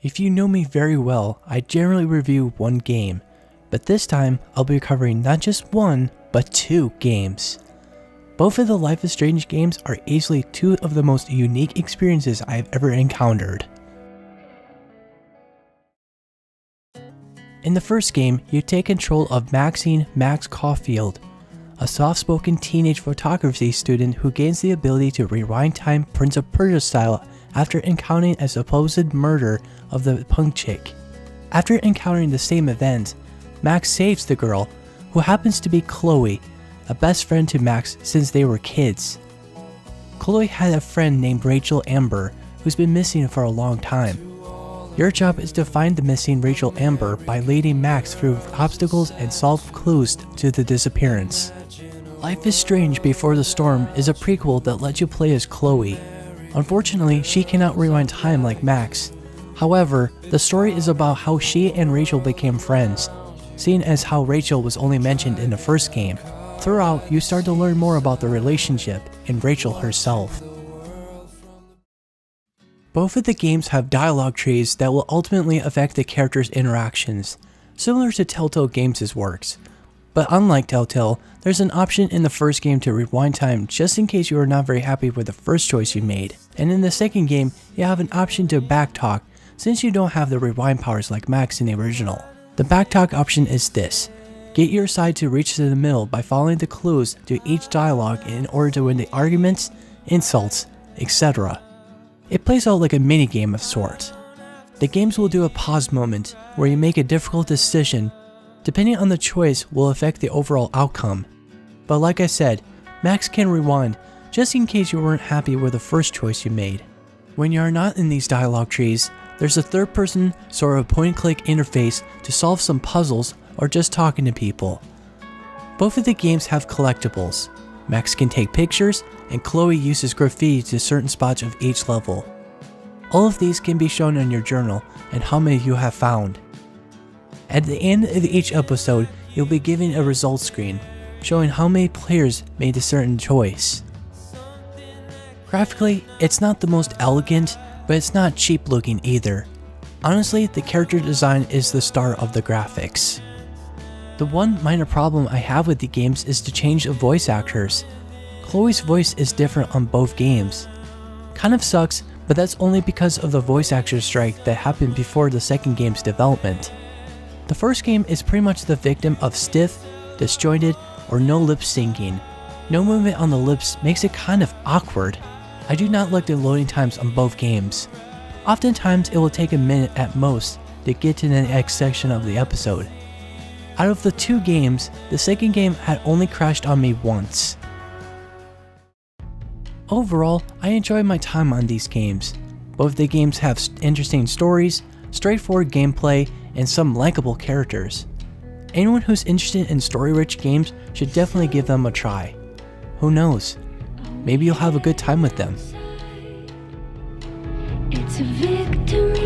If you know me very well, I generally review one game, but this time I'll be covering not just one, but two games. Both of the Life is Strange games are easily two of the most unique experiences I have ever encountered. In the first game, you take control of Maxine Max Caulfield, a soft-spoken teenage photography student who gains the ability to rewind time Prince of Persia style after encountering a supposed murder of the punk chick. After encountering the same event, Max saves the girl, who happens to be Chloe, a best friend to Max since they were kids. Chloe had a friend named Rachel Amber, who's been missing for a long time. Your job is to find the missing Rachel Amber by leading Max through obstacles and solve clues to the disappearance. Life is Strange Before the Storm is a prequel that lets you play as Chloe. Unfortunately, she cannot rewind time like Max. However, the story is about how she and Rachel became friends, seeing as how Rachel was only mentioned in the first game. Throughout, you start to learn more about the relationship and Rachel herself. Both of the games have dialogue trees that will ultimately affect the characters' interactions, similar to Telltale Games' works. But unlike Telltale, there's an option in the first game to rewind time just in case you are not very happy with the first choice you made. And in the second game, you have an option to backtalk since you don't have the rewind powers like Max in the original. The backtalk option is this: get your side to reach to the middle by following the clues to each dialogue in order to win the arguments, insults, etc. It plays out like a minigame of sorts. The games will do a pause moment where you make a difficult decision. Depending on the choice will affect the overall outcome. But like I said, Max can rewind just in case you weren't happy with the first choice you made. When you are not in these dialogue trees, there's a third person sort of point and click interface to solve some puzzles or just talking to people. Both of the games have collectibles. Max can take pictures and Chloe uses graffiti to certain spots of each level. All of these can be shown in your journal and how many you have found. At the end of each episode, you'll be given a results screen, showing how many players made a certain choice. Graphically, it's not the most elegant, but it's not cheap looking either. Honestly, the character design is the star of the graphics. The one minor problem I have with the games is the change of voice actors. Chloe's voice is different on both games. Kind of sucks, but that's only because of the voice actor strike that happened before the second game's development. The first game is pretty much the victim of stiff, disjointed, or no lip syncing. No movement on the lips makes it kind of awkward. I do not like the loading times on both games. Oftentimes it will take a minute at most to get to the next section of the episode. Out of the two games, the second game had only crashed on me once. Overall, I enjoyed my time on these games. Both the games have interesting stories, straightforward gameplay, and some likable characters. Anyone who's interested in story-rich games should definitely give them a try. Who knows? Maybe you'll have a good time with them. It's a victory.